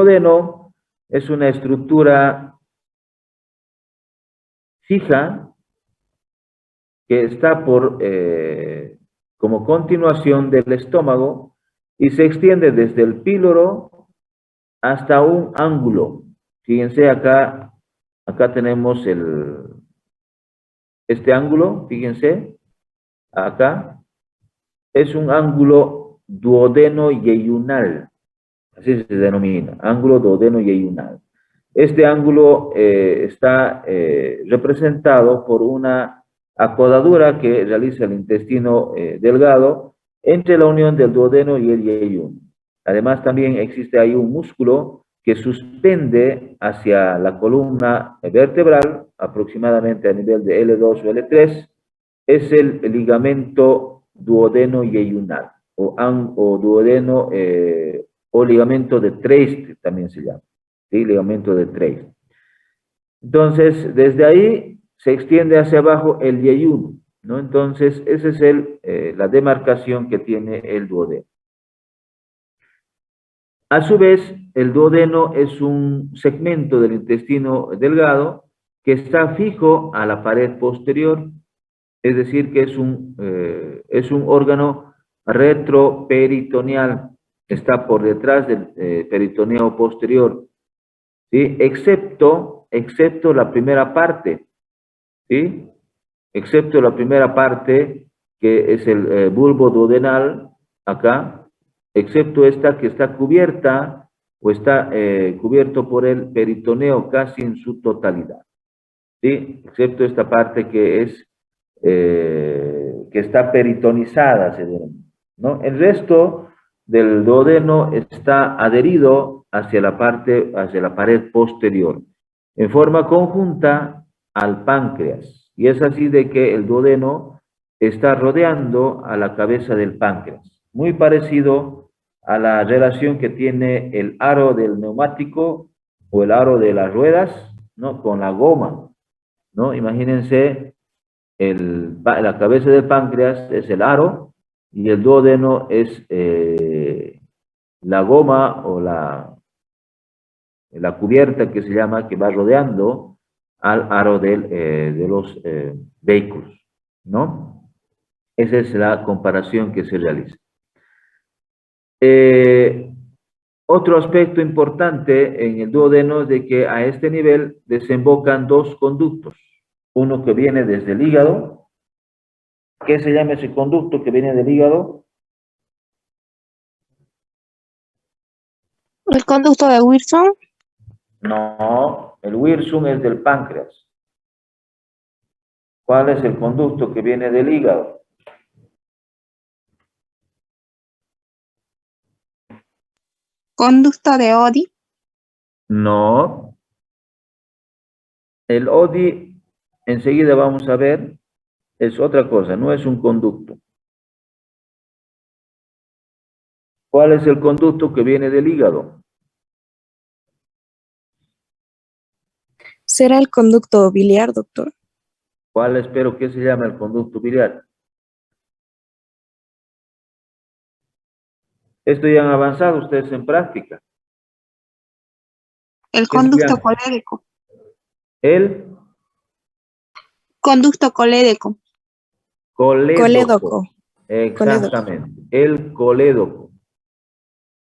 duodeno es una estructura fija que está como continuación del estómago y se extiende desde el píloro hasta un ángulo. Fíjense acá, tenemos este ángulo, fíjense, acá, es un ángulo duodeno-yeyunal, así se denomina, ángulo duodeno-yeyunal. Este ángulo está representado por una acodadura que realiza el intestino delgado entre la unión del duodeno y el yeyún. Además, también existe ahí un músculo que suspende hacia la columna vertebral, aproximadamente a nivel de L2 o L3, es el ligamento duodeno-yeyunal, o duodeno, o ligamento de Treiste, también se llama, ¿sí? Ligamento de Treiste. Entonces, desde ahí se extiende hacia abajo el yeyún, ¿no? Entonces, esa es la demarcación que tiene el duodeno. A su vez, el duodeno es un segmento del intestino delgado que está fijo a la pared posterior, es decir, que es un órgano retroperitoneal, está por detrás del peritoneo posterior, ¿sí? Excepto la primera parte, ¿sí? Excepto la primera parte, que es el bulbo duodenal, acá, excepto esta que está cubierta o está cubierto por el peritoneo casi en su totalidad, ¿sí? Excepto esta parte que está peritonizada, se denomina, ¿no? El resto del duodeno está adherido hacia la pared posterior, en forma conjunta al páncreas. Y es así de que el duodeno está rodeando a la cabeza del páncreas. Muy parecido a la relación que tiene el aro del neumático o el aro de las ruedas, ¿no? Con la goma, ¿no? Imagínense, la cabeza del páncreas es el aro y el duodeno es la goma o la cubierta que se llama, que va rodeando al aro de los vehículos, ¿no? Esa es la comparación que se realiza. Otro aspecto importante en el duodeno es de que a este nivel desembocan dos conductos, uno que viene desde el hígado. ¿Qué se llama ese conducto que viene del hígado? ¿El conducto de Wilson? No, el Wirsum es del páncreas. ¿Cuál es el conducto que viene del hígado? ¿Conducto de Oddi? No. El ODI, enseguida vamos a ver, es otra cosa, no es un conducto. ¿Cuál es el conducto que viene del hígado? ¿Será el conducto biliar, doctor? ¿Cuál espero que se llama el conducto biliar? Esto ya han avanzado ustedes en práctica. El ¿Qué se conducto llama? colédoco. El Conducto colédoco. colédoco. Colédoco. Exactamente, el colédoco.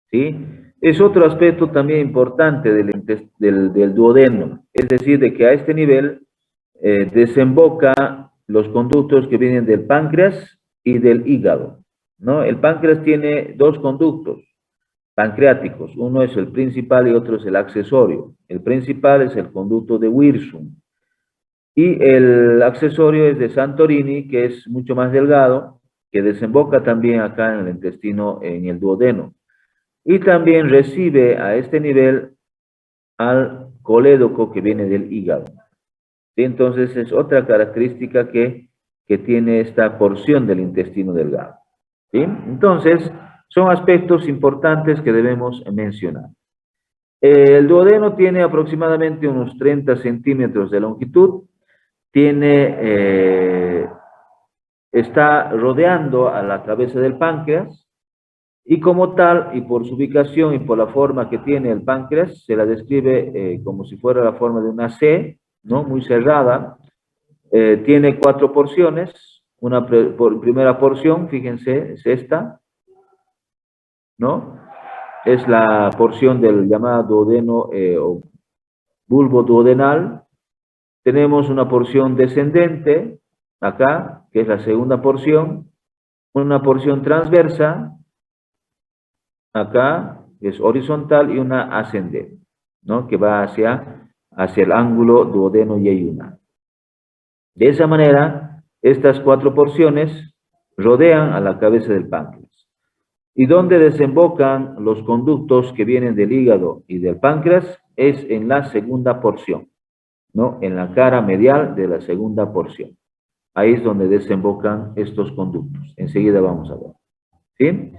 ¿Sí? Es otro aspecto también importante del duodeno, es decir, de que a este nivel desemboca los conductos que vienen del páncreas y del hígado, ¿no? El páncreas tiene dos conductos pancreáticos, uno es el principal y otro es el accesorio. El principal es el conducto de Wirsum y el accesorio es de Santorini, que es mucho más delgado, que desemboca también acá en el intestino, en el duodeno. Y también recibe a este nivel al colédoco que viene del hígado. ¿Sí? Entonces es otra característica que tiene esta porción del intestino delgado. ¿Sí? Entonces son aspectos importantes que debemos mencionar. El duodeno tiene aproximadamente unos 30 centímetros de longitud, está rodeando a la cabeza del páncreas Y como tal, y por su ubicación y por la forma que tiene el páncreas, se la describe como si fuera la forma de una C, ¿no? Muy cerrada. Tiene 4 porciones. Primera porción, fíjense, es esta, ¿no? Es la porción del llamado duodeno o bulbo duodenal. Tenemos una porción descendente, acá, que es la segunda porción. Una porción transversa, acá, que es horizontal, y una ascendente, ¿no? Que va hacia el ángulo duodeno yeyunal. De esa manera, estas 4 porciones rodean a la cabeza del páncreas. ¿Y dónde desembocan los conductos que vienen del hígado y del páncreas? Es en la segunda porción, ¿no? En la cara medial de la segunda porción. Ahí es donde desembocan estos conductos. Enseguida vamos a ver. ¿Sí?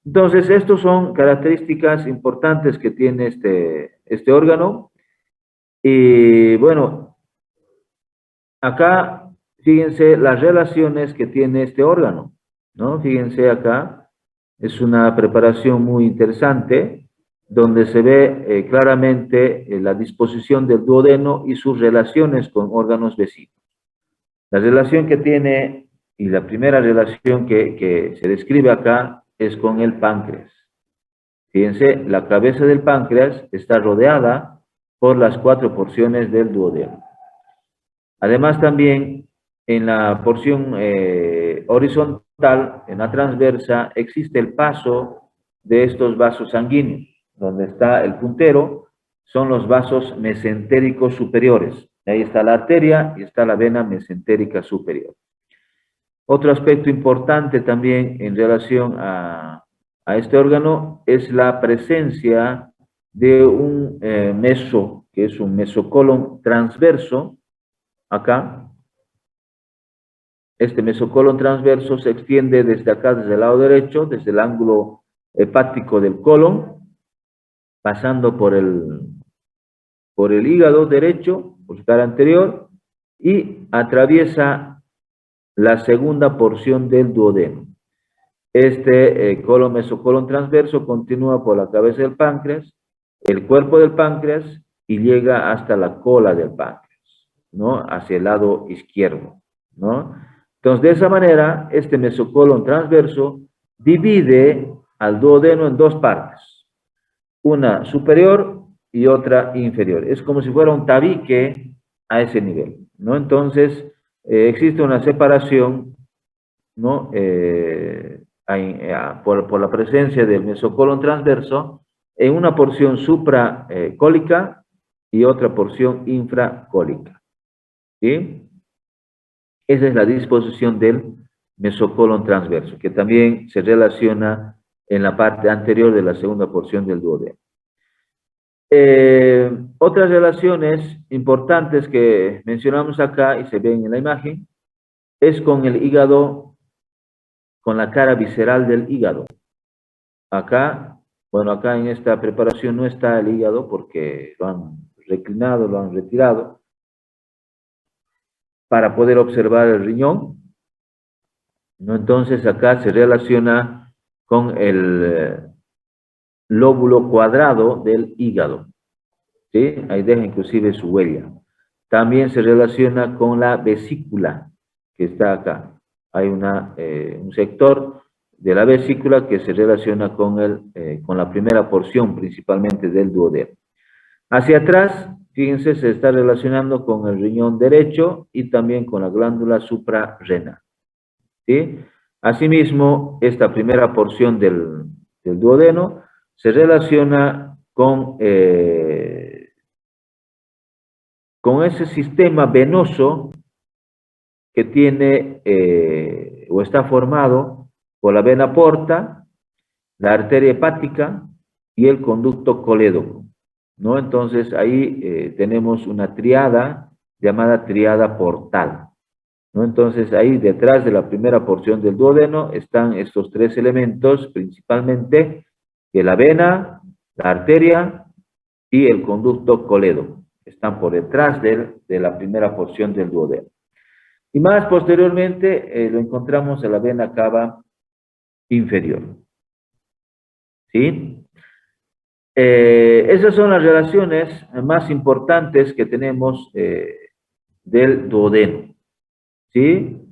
Entonces, estas son características importantes que tiene este órgano. Y bueno, acá, fíjense las relaciones que tiene este órgano, ¿no? Fíjense acá, es una preparación muy interesante, donde se ve claramente la disposición del duodeno y sus relaciones con órganos vecinos. La relación que tiene, y la primera relación que se describe acá, es con el páncreas. Fíjense, la cabeza del páncreas está rodeada por las 4 porciones del duodeno. Además, también en la porción horizontal, en la transversa, existe el paso de estos vasos sanguíneos. Donde está el puntero, son los vasos mesentéricos superiores. Ahí está la arteria y está la vena mesentérica superior. Otro aspecto importante también en relación a este órgano es la presencia de un meso, que es un mesocolon transverso, acá. Este mesocolon transverso se extiende desde acá, desde el lado derecho, desde el ángulo hepático del colon, pasando por el hígado derecho, por su cara anterior, y atraviesa la segunda porción del duodeno. Este mesocolon transverso continúa por la cabeza del páncreas, el cuerpo del páncreas, y llega hasta la cola del páncreas, ¿no? Hacia el lado izquierdo, ¿no? Entonces, de esa manera, este mesocolon transverso divide al duodeno en 2 partes, una superior y otra inferior. Es como si fuera un tabique a ese nivel, ¿no? Entonces, existe una separación, ¿no? Por la presencia del mesocolon transverso en una porción supracólica y otra porción infracólica, ¿sí? Esa es la disposición del mesocolon transverso, que también se relaciona en la parte anterior de la segunda porción del duodeno. Otras relaciones importantes que mencionamos acá y se ven en la imagen es con el hígado, con la cara visceral del hígado. Acá, bueno, acá en esta preparación no está el hígado porque lo han reclinado, lo han retirado para poder observar el riñón, ¿no? Entonces acá se relaciona con el lóbulo cuadrado del hígado, ¿sí? Ahí deja inclusive su huella. También se relaciona con la vesícula que está acá. Hay un sector de la vesícula que se relaciona con la primera porción principalmente del duodeno. Hacia atrás, fíjense, se está relacionando con el riñón derecho y también con la glándula suprarrenal, ¿sí? Asimismo, esta primera porción del duodeno se relaciona con ese sistema venoso que tiene o está formado por la vena porta, la arteria hepática y el conducto colédoco, ¿no? Entonces ahí tenemos una triada llamada triada portal, ¿no? Entonces ahí detrás de la primera porción del duodeno están estos 3 elementos principalmente, que la vena, la arteria y el conducto colédoco. Están por detrás de la primera porción del duodeno. Y más posteriormente lo encontramos en la vena cava inferior. ¿sí? Esas son las relaciones más importantes que tenemos del duodeno, ¿sí?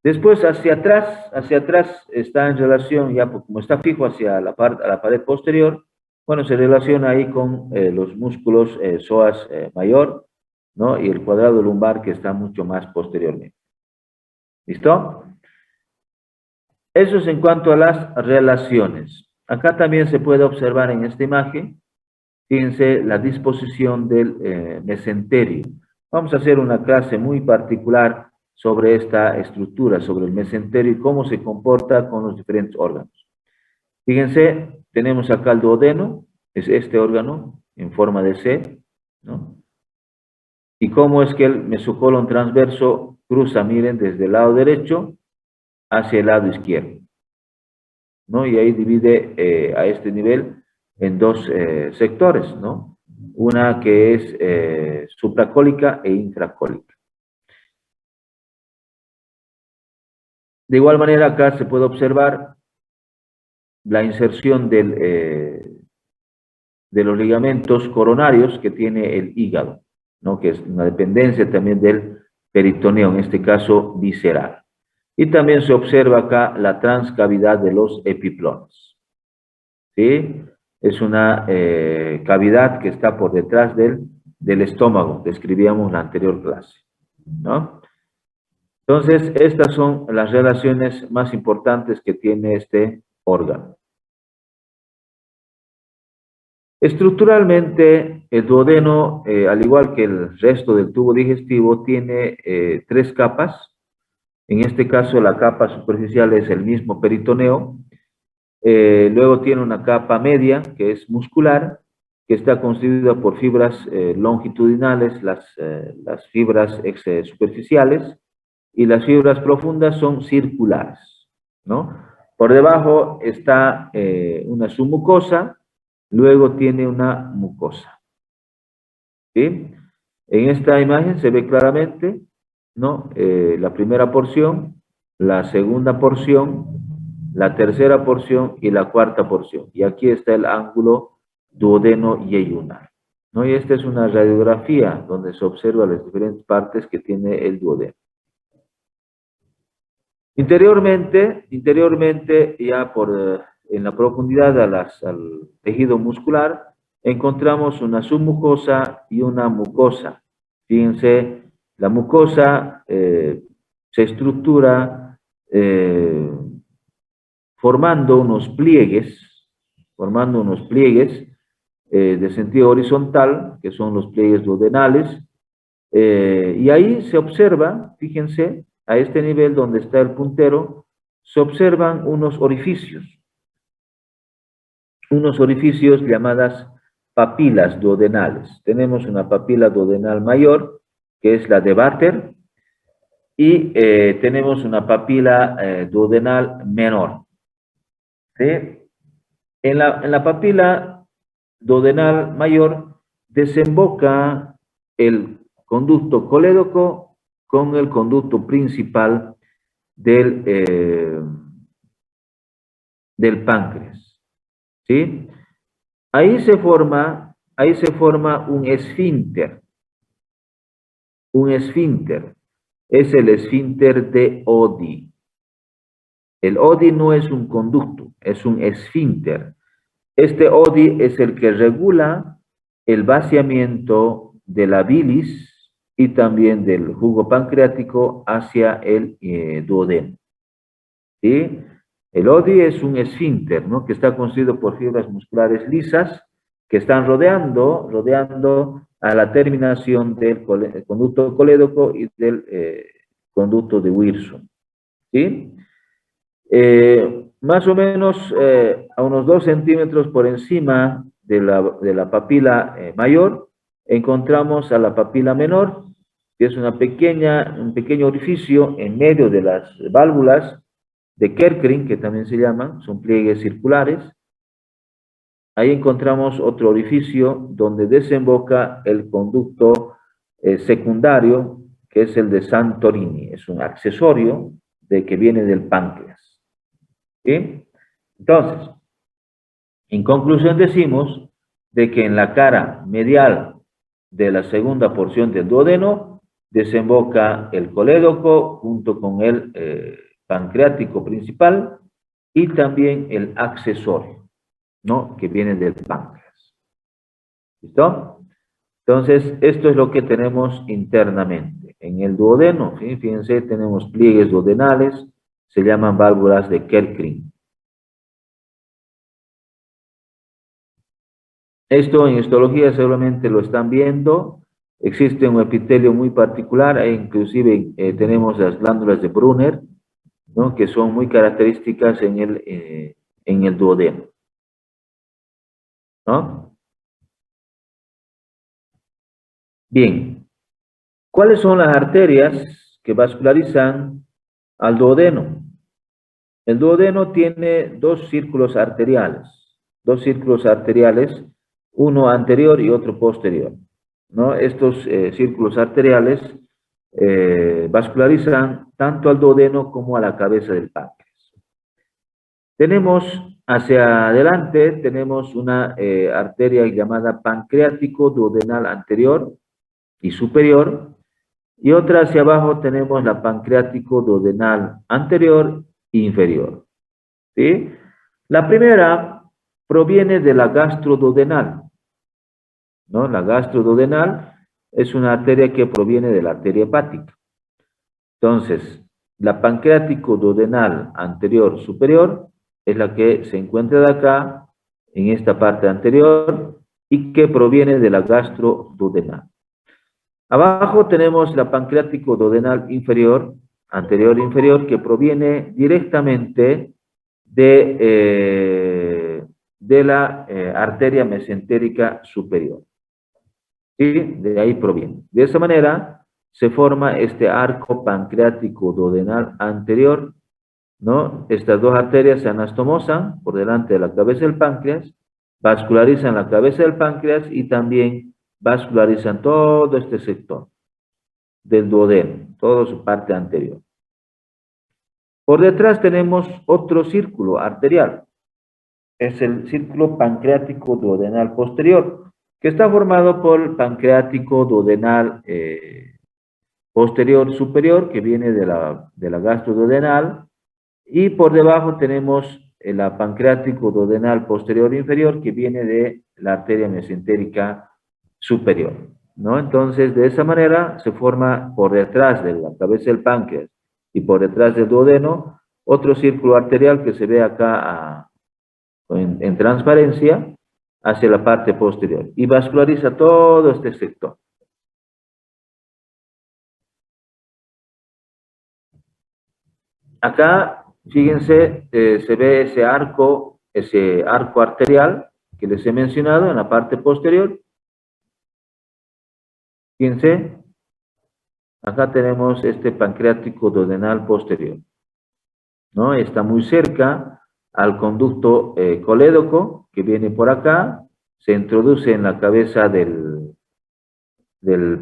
Después, hacia atrás está en relación, ya como está fijo hacia a la pared posterior, bueno, se relaciona ahí con los músculos psoas mayor, ¿no? Y el cuadrado lumbar que está mucho más posteriormente. ¿Listo? Eso es en cuanto a las relaciones. Acá también se puede observar en esta imagen, fíjense, la disposición del mesenterio. Vamos a hacer una clase muy particular sobre esta estructura, sobre el mesenterio y cómo se comporta con los diferentes órganos. Fíjense, tenemos acá el duodeno, es este órgano en forma de C, ¿no? Y cómo es que el mesocolon transverso cruza, miren, desde el lado derecho hacia el lado izquierdo, ¿no? Y ahí divide a este nivel en dos sectores, ¿no? Una que es supracólica e intracólica. De igual manera, acá se puede observar la inserción de los ligamentos coronarios que tiene el hígado, ¿no? Que es una dependencia también del peritoneo, en este caso visceral. Y también se observa acá la transcavidad de los epiplones, ¿sí? Es una cavidad que está por detrás del estómago, describíamos en la anterior clase, ¿no? Entonces, estas son las relaciones más importantes que tiene este órgano. Estructuralmente, el duodeno, al igual que el resto del tubo digestivo, tiene tres capas. En este caso, la capa superficial es el mismo peritoneo. Luego tiene una capa media, que es muscular, que está constituida por fibras longitudinales, las fibras superficiales, y las fibras profundas son circulares, ¿no? Por debajo está una submucosa, luego tiene una mucosa, ¿sí? En esta imagen se ve claramente, ¿no? La primera porción, la segunda porción, la tercera porción y la cuarta porción. Y aquí está el ángulo duodeno-yeyunal, ¿no? Y esta es una radiografía donde se observan las diferentes partes que tiene el duodeno. Interiormente ya en la profundidad al tejido muscular, encontramos una submucosa y una mucosa. Fíjense, la mucosa se estructura formando unos pliegues de sentido horizontal, que son los pliegues duodenales, y ahí se observa, fíjense, a este nivel donde está el puntero, se observan unos orificios llamadas papilas duodenales. Tenemos una papila duodenal mayor, que es la de Vater, y tenemos una papila duodenal menor, ¿sí? En la papila duodenal mayor desemboca el conducto colédoco con el conducto principal del páncreas, ¿sí? Ahí se forma un esfínter. Un esfínter es el esfínter de Oddi. El Oddi no es un conducto, es un esfínter. Este Oddi es el que regula el vaciamiento de la bilis y también del jugo pancreático hacia el duodeno, ¿sí? El Oddi es un esfínter, ¿no? Que está constituido por fibras musculares lisas que están rodeando a la terminación del conducto colédoco y del conducto de Wilson, ¿sí? Más o menos a unos 2 centímetros por encima de la papila mayor, encontramos a la papila menor, que es un pequeño orificio en medio de las válvulas de Kerckring, que también se llaman, son pliegues circulares. Ahí encontramos otro orificio donde desemboca el conducto secundario, que es el de Santorini, es un accesorio que viene del páncreas, ¿sí? Entonces, En conclusión, decimos de que en la cara medial de la segunda porción del duodeno desemboca el colédoco junto con el pancreático principal y también el accesorio, ¿no? Que viene del páncreas. ¿Listo? Entonces, esto es lo que tenemos internamente. En el duodeno, ¿sí? Fíjense, tenemos pliegues duodenales, se llaman válvulas de Kerkring. Esto en histología seguramente lo están viendo. Existe un epitelio muy particular, e inclusive tenemos las glándulas de Brunner, ¿no? Que son muy características en el duodeno, ¿no? Bien, ¿cuáles son las arterias que vascularizan al duodeno? El duodeno tiene dos círculos arteriales, uno anterior y otro posterior, ¿no? Estos círculos arteriales vascularizan tanto al duodeno como a la cabeza del páncreas. Tenemos hacia adelante, tenemos una arteria llamada pancreático duodenal anterior y superior, y otra hacia abajo tenemos la pancreático duodenal anterior e inferior, ¿sí? La primera proviene de la gastroduodenal, ¿no? La gastroduodenal es una arteria que proviene de la arteria hepática. Entonces, la pancreático duodenal anterior superior es la que se encuentra de acá, en esta parte anterior, y que proviene de la gastroduodenal. Abajo tenemos la pancreático duodenal inferior, anterior e inferior, que proviene directamente de la arteria mesentérica superior. ¿Sí? De ahí proviene. De esa manera se forma este arco pancreático duodenal anterior, ¿no? Estas dos arterias se anastomosan por delante de la cabeza del páncreas, vascularizan la cabeza del páncreas y también vascularizan todo este sector del duodeno, toda su parte anterior. Por detrás tenemos otro círculo arterial, es el círculo pancreático duodenal posterior, que está formado por el pancreático duodenal posterior superior, que viene de la gastroduodenal, y por debajo tenemos el pancreático duodenal posterior inferior, que viene de la arteria mesentérica superior, ¿no? Entonces, de esa manera se forma por detrás de la cabeza del páncreas y por detrás del duodeno otro círculo arterial que se ve acá en transparencia hacia la parte posterior y vasculariza todo este sector. Acá, fíjense, se ve ese arco arterial que les he mencionado en la parte posterior. Fíjense, acá tenemos este pancreático duodenal posterior, ¿no? Está muy cerca al conducto colédoco que viene por acá, se introduce en la cabeza del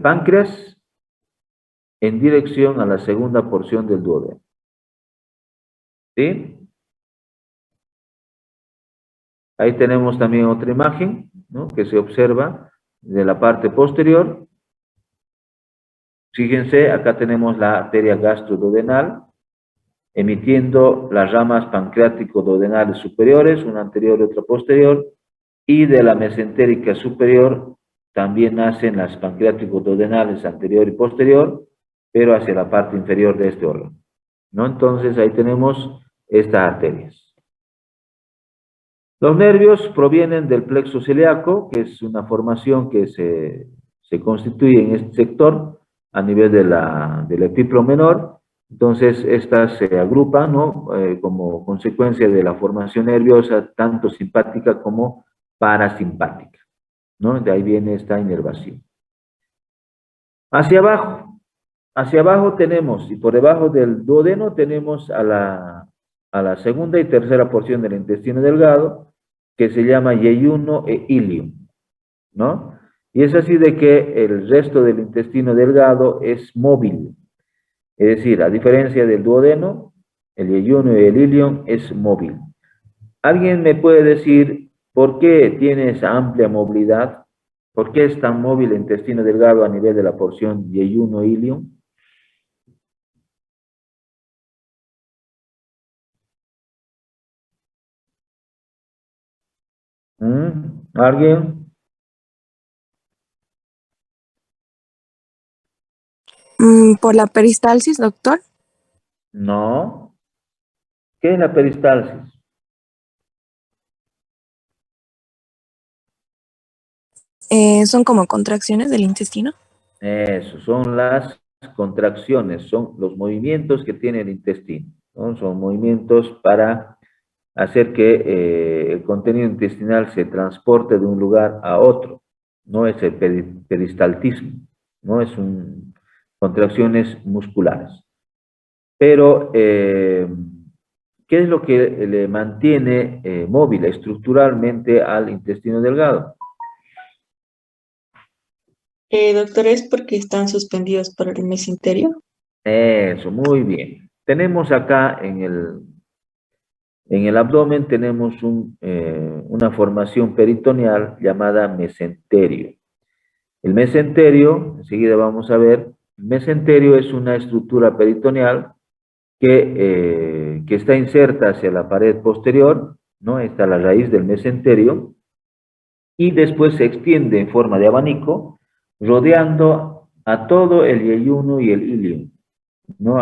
páncreas en dirección a la segunda porción del duodeno. ¿Sí? Ahí tenemos también otra imagen, ¿no? Que se observa de la parte posterior. Fíjense, acá tenemos la arteria gastroduodenal emitiendo las ramas pancreático-duodenales superiores, una anterior y otra posterior, y de la mesentérica superior también nacen las pancreático-duodenales anterior y posterior, pero hacia la parte inferior de este órgano, ¿no? Entonces ahí tenemos estas arterias. Los nervios provienen del plexo celíaco, que es una formación que se constituye en este sector a nivel del epíplo menor. Entonces, estas se agrupan, ¿no? Como consecuencia de la formación nerviosa, tanto simpática como parasimpática, ¿no? De ahí viene esta inervación. Hacia abajo tenemos, y por debajo del duodeno tenemos a la segunda y tercera porción del intestino delgado, que se llama yeyuno e ilium, ¿no? Y es así de que el resto del intestino delgado es móvil. Es decir, a diferencia del duodeno, el yeyuno y el ilium es móvil. ¿Alguien me puede decir ¿Por qué tiene esa amplia movilidad? ¿Por qué es tan móvil el intestino delgado a nivel de la porción yeyuno-ilium? ¿Alguien? Por la peristalsis, doctor. No. ¿Qué es la peristalsis? Son como contracciones del intestino. Eso, son las contracciones, son los movimientos que tiene el intestino, ¿no? Son movimientos para hacer que el contenido intestinal se transporte de un lugar a otro. No es el peristaltismo, no es contracciones musculares. Pero, ¿qué es lo que le mantiene móvil estructuralmente al intestino delgado? Doctor, ¿es porque están suspendidos por el mesenterio? Eso, muy bien. Tenemos acá en el abdomen tenemos una formación peritoneal llamada mesenterio. El mesenterio, enseguida vamos a ver, el mesenterio es una estructura peritoneal que está inserta hacia la pared posterior, ¿no? Está la raíz del mesenterio, y después se extiende en forma de abanico, rodeando a todo el yeyuno y el ilium, ¿no?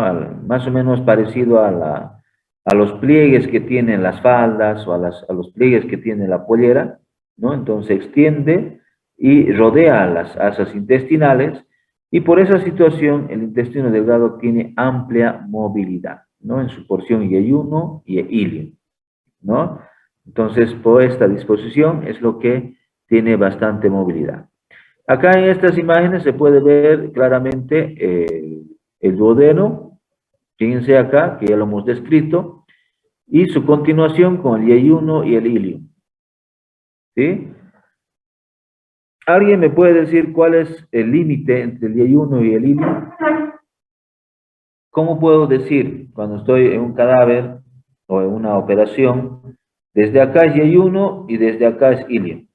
Más o menos parecido a los pliegues que tienen las faldas o a los pliegues que tiene la pollera, ¿no? Entonces se extiende y rodea las asas intestinales y por esa situación el intestino delgado tiene amplia movilidad, ¿no? En su porción yeyuno y ilium, ¿no? Entonces, por esta disposición es lo que tiene bastante movilidad. Acá en estas imágenes se puede ver claramente el duodeno, fíjense acá, que ya lo hemos descrito, y su continuación con el yeyuno y el ilium. ¿Sí? ¿Alguien me puede decir cuál es el límite entre el yeyuno y el ilium? ¿Cómo puedo decir cuando estoy en un cadáver o en una operación, desde acá es yeyuno y desde acá es ilium?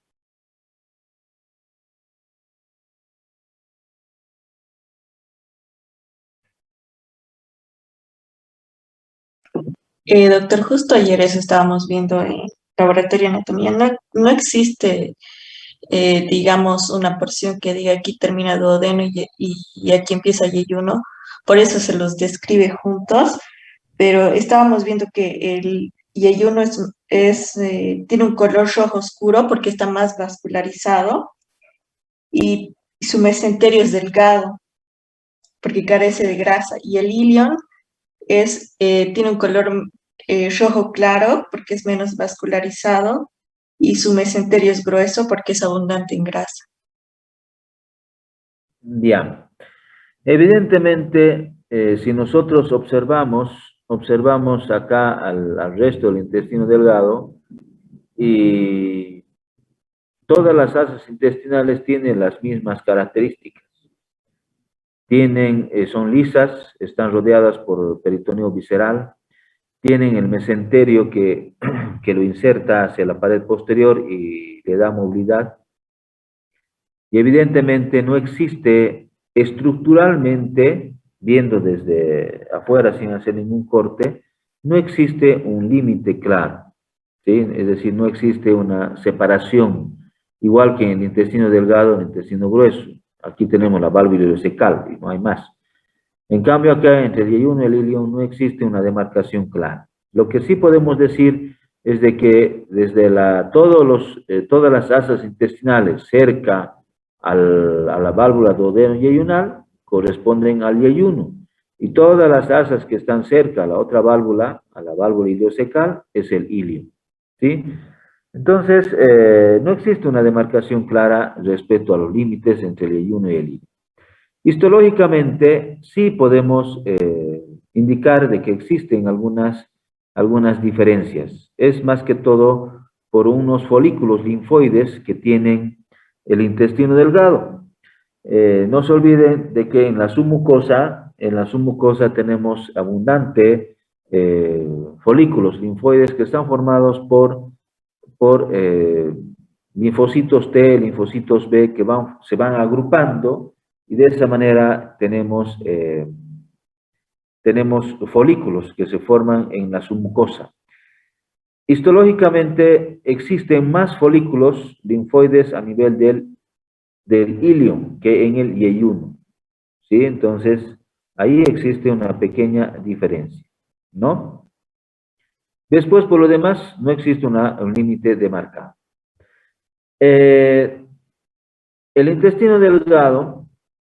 Doctor, justo ayer eso estábamos viendo en laboratorio de anatomía. No existe, digamos, una porción que diga aquí termina duodeno y aquí empieza yeyuno. Por eso se los describe juntos, pero estábamos viendo que el yeyuno tiene un color rojo oscuro porque está más vascularizado y su mesenterio es delgado porque carece de grasa. Y el ilion tiene un color rojo claro porque es menos vascularizado y su mesenterio es grueso porque es abundante en grasa. Bien. Evidentemente, si nosotros observamos acá al resto del intestino delgado y todas las asas intestinales tienen las mismas características. Son lisas, están rodeadas por peritoneo visceral, tienen el mesenterio que lo inserta hacia la pared posterior y le da movilidad. Y evidentemente no existe estructuralmente, viendo desde afuera sin hacer ningún corte, no existe un límite claro, ¿sí? Es decir, no existe una separación, igual que en el intestino delgado, en el intestino grueso. Aquí tenemos la válvula ileocecal y no hay más. En cambio, acá entre el yeyuno y el ilium no existe una demarcación clara. Lo que sí podemos decir es de que desde todas las asas intestinales cerca a la válvula duodeno-yeyunal corresponden al yeyuno. Y todas las asas que están cerca a la otra válvula, a la válvula ileocecal, es el ilium. ¿Sí? Entonces, no existe una demarcación clara respecto a los límites entre el yeyuno y el ilium. Histológicamente, sí podemos indicar de que existen algunas diferencias. Es más que todo por unos folículos linfoides que tienen el intestino delgado. No se olviden de que en la submucosa tenemos abundante folículos linfoides que están formados por por linfocitos T, linfocitos B que se van agrupando y de esa manera tenemos folículos que se forman en la submucosa. Histológicamente existen más folículos linfoides a nivel del ilium que en el yeyuno, ¿sí? Entonces, ahí existe una pequeña diferencia, ¿no? Después, por lo demás, no existe un límite demarcado. El intestino delgado,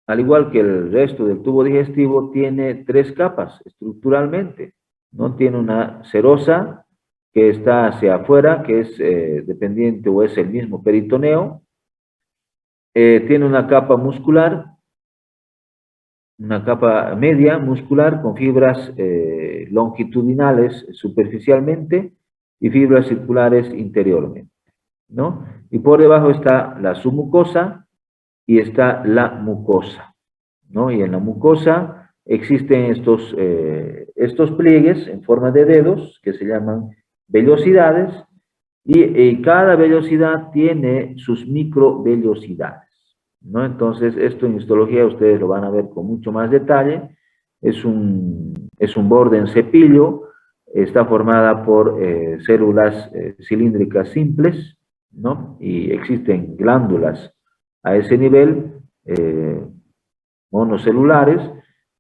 al igual que el resto del tubo digestivo, tiene 3 capas estructuralmente, ¿no? Tiene una serosa que está hacia afuera, que es dependiente o es el mismo peritoneo. Tiene una capa muscular, una capa media muscular con fibras longitudinales superficialmente y fibras circulares interiormente, ¿no? Y por debajo está la submucosa y está la mucosa, ¿no? Y en la mucosa existen estos pliegues en forma de dedos que se llaman vellosidades y cada vellosidad tiene sus microvellosidades, ¿no? Entonces, esto en histología ustedes lo van a ver con mucho más detalle. Es un borde en cepillo, está formada por células cilíndricas simples, ¿no? Y existen glándulas a ese nivel, monocelulares,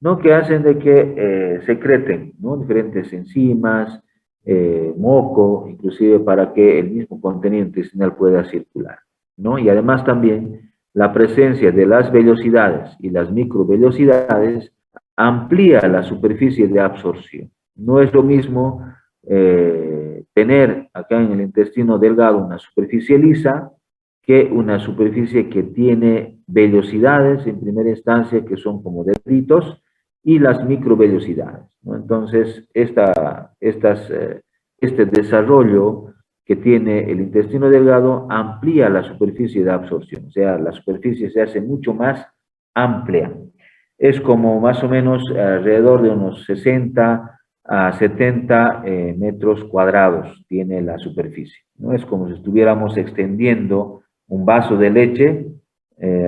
¿no? Que hacen de que secreten, ¿no? Diferentes enzimas, moco, inclusive para que el mismo contenido intestinal pueda circular, ¿no? Y además también la presencia de las vellosidades y las microvellosidades amplía la superficie de absorción. No es lo mismo tener acá en el intestino delgado una superficie lisa que una superficie que tiene vellosidades en primera instancia que son como deditos y las microvellosidades, ¿no? Entonces, este desarrollo que tiene el intestino delgado amplía la superficie de absorción, o sea, la superficie se hace mucho más amplia. Es como más o menos alrededor de unos 60 a 70 metros cuadrados tiene la superficie, ¿no? Es como si estuviéramos extendiendo un vaso de leche,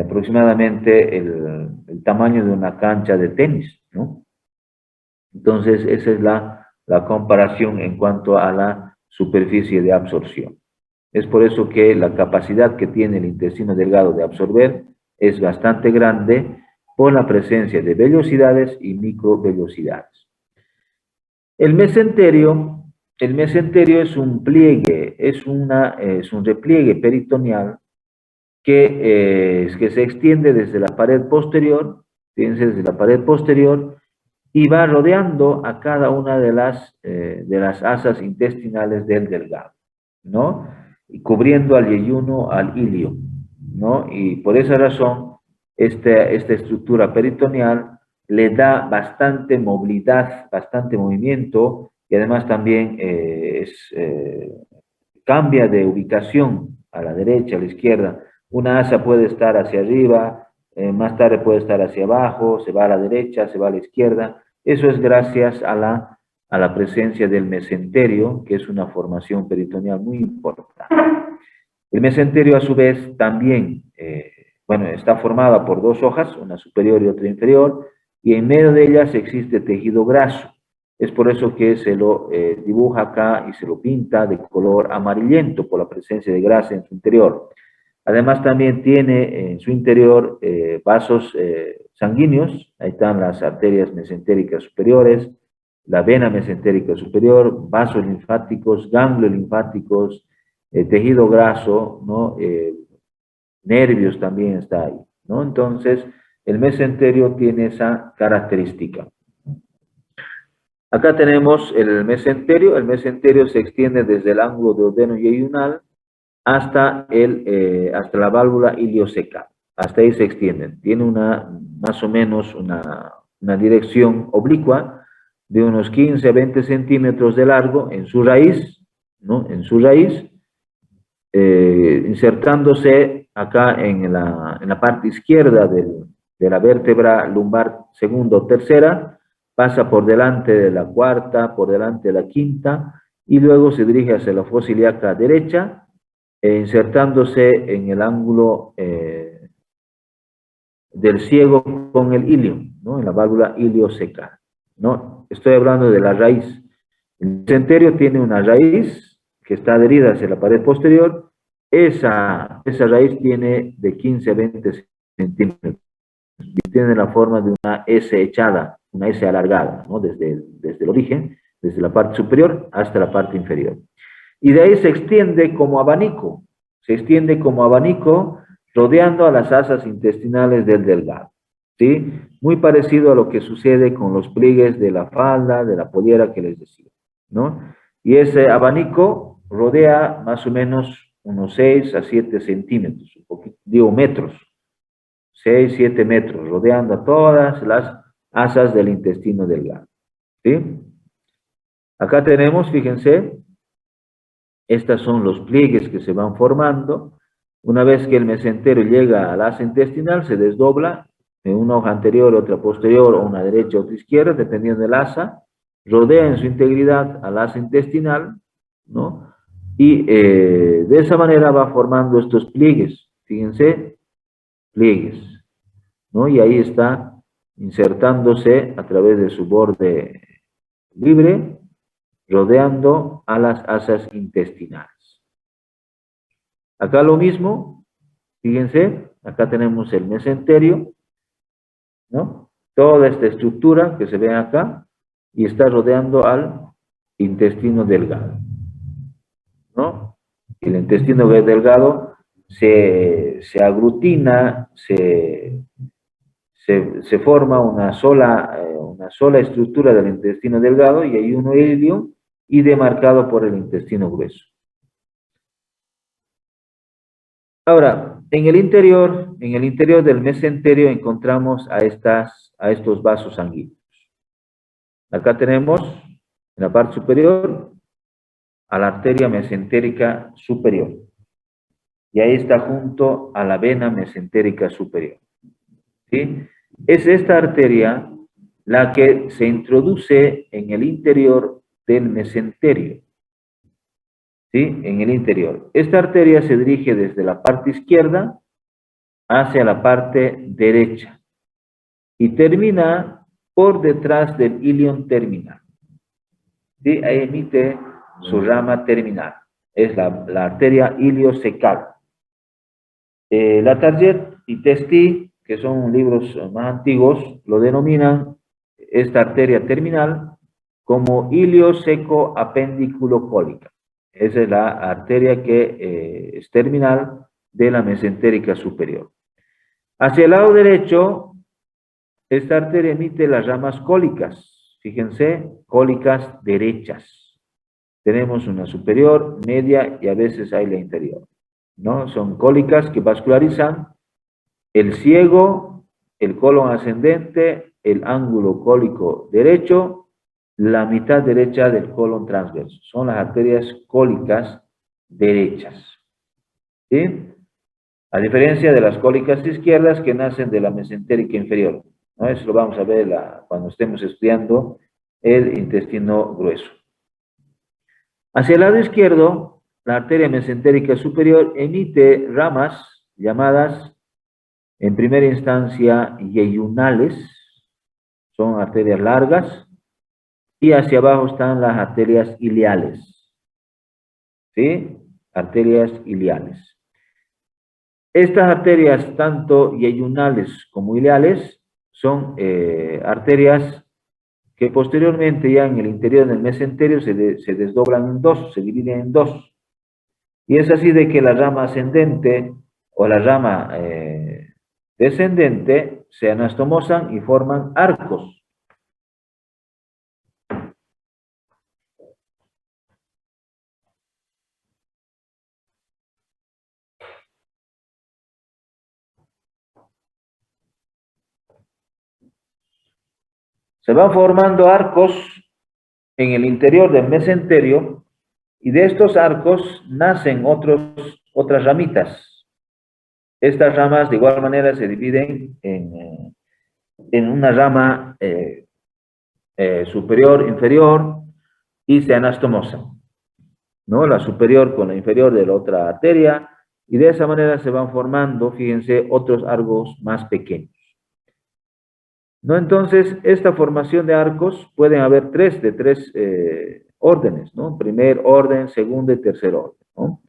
aproximadamente el tamaño de una cancha de tenis, ¿no? Entonces, esa es la comparación en cuanto a la superficie de absorción. Es por eso que la capacidad que tiene el intestino delgado de absorber es bastante grande por la presencia de vellosidades y microvellosidades. El mesenterio es un pliegue, es un repliegue peritoneal que se extiende desde la pared posterior, fíjense, desde la pared posterior, y va rodeando a cada una de las asas intestinales del delgado, ¿no? Y cubriendo al yeyuno, al ilio, ¿no? Y por esa razón, esta estructura peritoneal le da bastante movilidad, bastante movimiento, y además también cambia de ubicación a la derecha, a la izquierda. Una asa puede estar hacia arriba, más tarde puede estar hacia abajo, se va a la derecha, se va a la izquierda. Eso es gracias a la presencia del mesenterio, que es una formación peritoneal muy importante. El mesenterio, a su vez, también, está formada por 2 hojas, una superior y otra inferior, y en medio de ellas existe tejido graso. Es por eso que se lo dibuja acá y se lo pinta de color amarillento por la presencia de grasa en su interior. Además también tiene en su interior vasos sanguíneos, ahí están las arterias mesentéricas superiores, la vena mesentérica superior, vasos linfáticos, ganglios linfáticos, tejido graso, ¿no? Nervios también está ahí, ¿no? Entonces, el mesenterio tiene esa característica. Acá tenemos el mesenterio se extiende desde el ángulo duodeno-yeyunal hasta la válvula iliocecal. Hasta ahí se extienden. Tiene más o menos una dirección oblicua de unos 15 a 20 centímetros de largo en su raíz, ¿no? En su raíz, insertándose acá en la parte izquierda de la vértebra lumbar segunda o tercera, pasa por delante de la cuarta, por delante de la quinta, y luego se dirige hacia la fosa ilíaca derecha, insertándose en el ángulo del ciego con el ilium, ¿no? En la válvula iliocecal, ¿no? Estoy hablando de la raíz. El mesenterio tiene una raíz que está adherida hacia la pared posterior. Esa raíz tiene de 15 a 20 centímetros y tiene la forma de una S echada, una S alargada, ¿no? Desde el origen, desde la parte superior hasta la parte inferior. Y de ahí se extiende como abanico, rodeando a las asas intestinales del delgado, ¿sí? Muy parecido a lo que sucede con los pliegues de la falda, de la pollera que les decía, ¿no? Y ese abanico rodea más o menos unos 6 a 7 centímetros, un poquito, digo metros, 6, 7 metros, rodeando a todas las asas del intestino delgado, ¿sí? Acá tenemos, fíjense, estos son los pliegues que se van formando. Una vez que el mesenterio llega al asa intestinal, se desdobla en una hoja anterior, otra posterior, o una derecha, otra izquierda, dependiendo del asa, rodea en su integridad al asa intestinal, ¿no? Y de esa manera va formando estos pliegues, fíjense, pliegues, ¿no? Y ahí está insertándose a través de su borde libre, rodeando a las asas intestinales. Acá lo mismo, fíjense, acá tenemos el mesenterio, ¿no? Toda esta estructura que se ve acá y está rodeando al intestino delgado, ¿no? El intestino delgado se aglutina, se forma una sola estructura del intestino delgado y hay uno ilium y demarcado por el intestino grueso. Ahora, en el interior del mesenterio encontramos a estos vasos sanguíneos. Acá tenemos, en la parte superior, a la arteria mesentérica superior. Y ahí está junto a la vena mesentérica superior, ¿sí? Es esta arteria la que se introduce en el interior del mesenterio, ¿sí? En el interior. Esta arteria se dirige desde la parte izquierda hacia la parte derecha y termina por detrás del ilion terminal, ¿sí? Ahí emite su rama terminal. Es la arteria iliocecal. La Target y Testi, que son libros más antiguos, lo denominan esta arteria terminal como ilioseco apendículo cólica. Esa es la arteria que es terminal de la mesentérica superior. Hacia el lado derecho, esta arteria emite las ramas cólicas. Fíjense, cólicas derechas. Tenemos una superior, media y a veces hay la inferior, ¿no? Son cólicas que vascularizan el ciego, el colon ascendente, el ángulo cólico derecho, la mitad derecha del colon transverso. Son las arterias cólicas derechas, ¿sí? A diferencia de las cólicas izquierdas que nacen de la mesentérica inferior, ¿no? Eso lo vamos a ver cuando estemos estudiando el intestino grueso. Hacia el lado izquierdo, la arteria mesentérica superior emite ramas llamadas, en primera instancia, yeyunales, son arterias largas, y hacia abajo están las arterias iliales, ¿sí? Arterias iliales. Estas arterias, tanto yeyunales como iliales, son arterias que posteriormente ya en el interior del mesenterio se desdoblan en dos, se dividen en dos. Y es así de que la rama ascendente o la rama descendente se anastomosan y forman arcos. Se van formando arcos en el interior del mesenterio y de estos arcos nacen otras ramitas. Estas ramas de igual manera se dividen en una rama superior, inferior y se anastomosan. ¿no? La superior con la inferior de la otra arteria, y de esa manera se van formando, fíjense, otros arcos más pequeños. ¿No? Entonces, esta formación de arcos pueden haber de tres órdenes, ¿no? Primer orden, segundo y tercer orden, ¿no?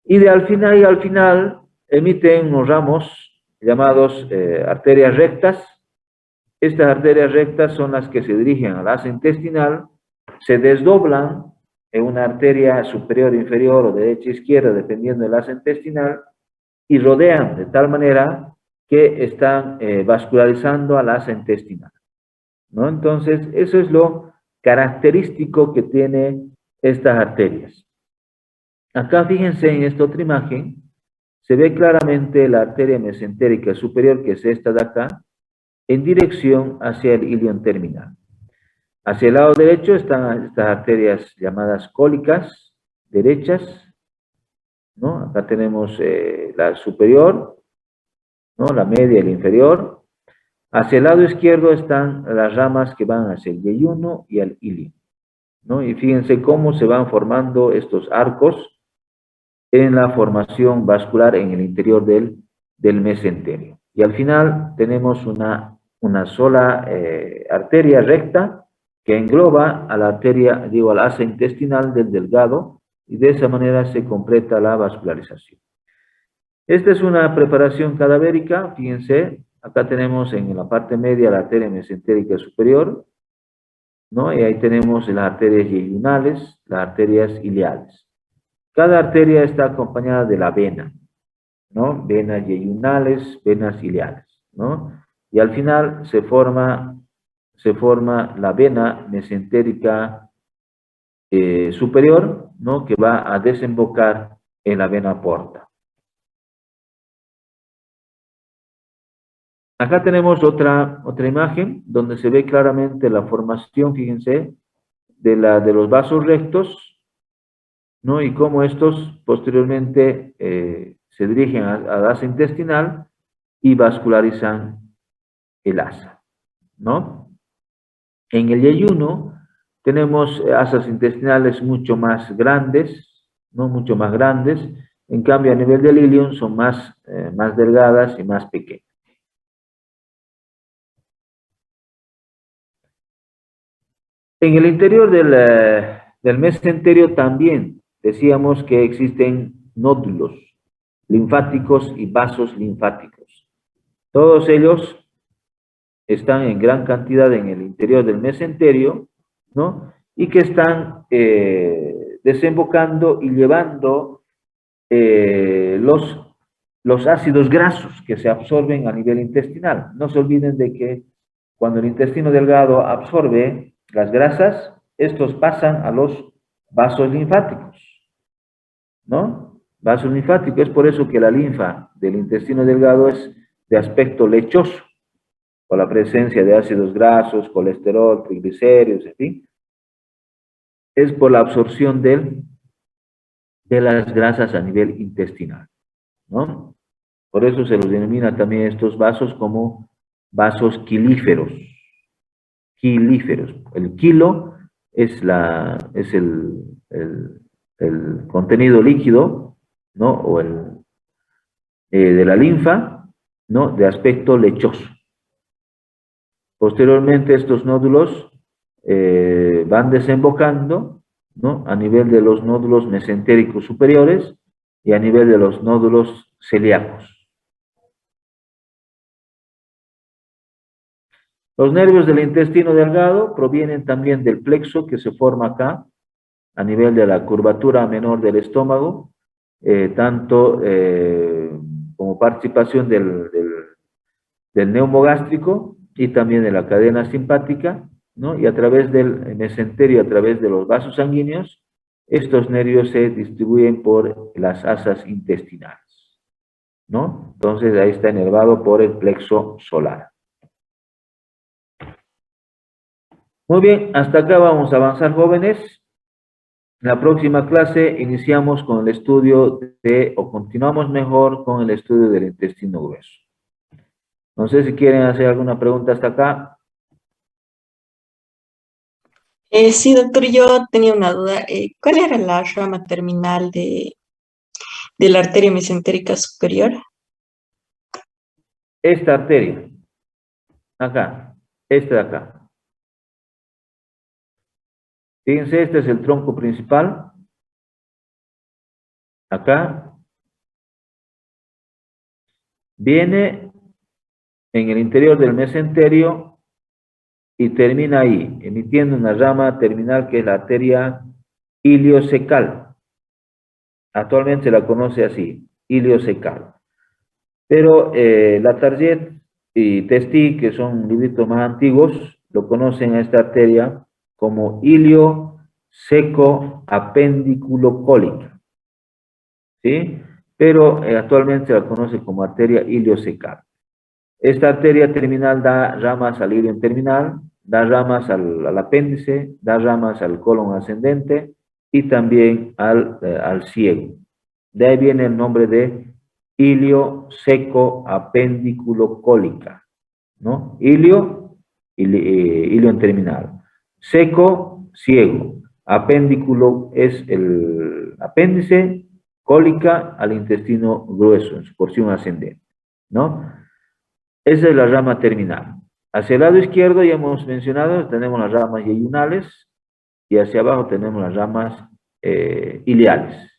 Y al final emiten unos ramos llamados arterias rectas. Estas arterias rectas son las que se dirigen al asa intestinal, se desdoblan en una arteria superior, inferior o derecha e izquierda, dependiendo del asa intestinal, y rodean de tal manera que están vascularizando al asa intestinal, ¿no? Entonces, eso es lo característico que tiene estas arterias. Acá fíjense en esta otra imagen, se ve claramente la arteria mesentérica superior, que es esta de acá, en dirección hacia el ilion terminal. Hacia el lado derecho están estas arterias llamadas cólicas derechas, ¿no? Acá tenemos la superior, ¿no? La media y la inferior. Hacia el lado izquierdo están las ramas que van hacia el yeyuno y al ilion, ¿no? Y fíjense cómo se van formando estos arcos en la formación vascular en el interior del mesenterio. Y al final tenemos una sola arteria recta que engloba a la arteria, al asa intestinal del delgado, y de esa manera se completa la vascularización. Esta es una preparación cadavérica, fíjense, acá tenemos en la parte media la arteria mesentérica superior, ¿no? Y ahí tenemos las arterias yeyunales, las arterias ileales. Cada arteria está acompañada de la vena, ¿no? Venas yeyunales, venas ileales, ¿no? Y al final se forma la vena mesentérica superior, ¿no? Que va a desembocar en la vena porta. Acá tenemos otra imagen donde se ve claramente la formación, fíjense, de los vasos rectos, ¿no? Y cómo estos posteriormente se dirigen al asa intestinal y vascularizan el asa, ¿no? En el yeyuno tenemos asas intestinales mucho más grandes, ¿no? Mucho más grandes. En cambio, a nivel del ilion son más delgadas y más pequeñas. En el interior del mesenterio también decíamos que existen nódulos linfáticos y vasos linfáticos. Todos ellos están en gran cantidad en el interior del mesenterio, ¿no? Y que están desembocando y llevando los ácidos grasos que se absorben a nivel intestinal. No se olviden de que cuando el intestino delgado absorbe las grasas, estos pasan a los vasos linfáticos, ¿no? Vasos linfáticos, es por eso que la linfa del intestino delgado es de aspecto lechoso, con la presencia de ácidos grasos, colesterol, triglicéridos, en fin. Es por la absorción de las grasas a nivel intestinal, ¿no? Por eso se los denomina también estos vasos como vasos quilíferos. Quilíferos. El quilo es el contenido líquido, ¿no? O de la linfa, ¿no? De aspecto lechoso. Posteriormente estos nódulos van desembocando, ¿no? A nivel de los nódulos mesentéricos superiores y a nivel de los nódulos celíacos. Los nervios del intestino delgado provienen también del plexo que se forma acá, a nivel de la curvatura menor del estómago, tanto como participación del neumogástrico y también de la cadena simpática, ¿no? Y a través del mesenterio, a través de los vasos sanguíneos, estos nervios se distribuyen por las asas intestinales, ¿no? Entonces ahí está inervado por el plexo solar. Muy bien, hasta acá vamos a avanzar, jóvenes. En la próxima clase iniciamos con el estudio o continuamos mejor con el estudio del intestino grueso. No sé si quieren hacer alguna pregunta hasta acá. Sí, doctor, yo tenía una duda. ¿Cuál era la rama terminal de la arteria mesentérica superior? Esta arteria, acá, esta de acá. Fíjense, este es el tronco principal. Acá viene en el interior del mesenterio y termina ahí, emitiendo una rama terminal que es la arteria iliocecal. Actualmente se la conoce así, iliocecal. Pero la Target y Testi, que son libritos más antiguos, lo conocen a esta arteria como ilio seco apendiculocólica, ¿sí? Pero actualmente se la conoce como arteria iliocecal. Esta arteria terminal da ramas al ilion terminal, da ramas al apéndice, da ramas al colon ascendente y también al ciego. De ahí viene el nombre de ilio seco apendiculocólica, ¿no? Ilion terminal. Seco, ciego. Apéndiculo es el apéndice, cólica al intestino grueso, en su porción ascendente, ¿no? Esa es la rama terminal. Hacia el lado izquierdo, ya hemos mencionado, tenemos las ramas yeyunales y hacia abajo tenemos las ramas iliales.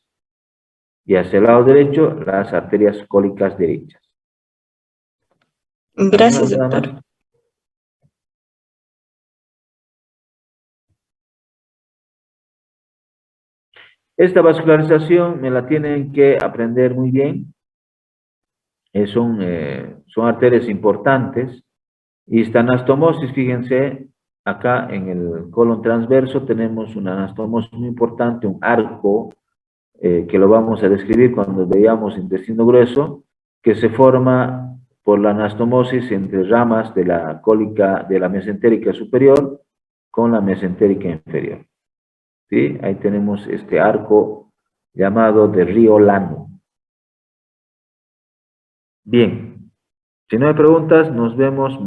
Y hacia el lado derecho, las arterias cólicas derechas. ¿Alguna Gracias, duda doctor. más? Esta vascularización me la tienen que aprender muy bien. Son arterias importantes. Y esta anastomosis, fíjense, acá en el colon transverso tenemos una anastomosis muy importante, un arco, que lo vamos a describir cuando veamos intestino grueso, que se forma por la anastomosis entre ramas de la cólica de la mesentérica superior con la mesentérica inferior. ¿Sí? Ahí tenemos este arco llamado de río Lano. Bien, si no hay preguntas, nos vemos.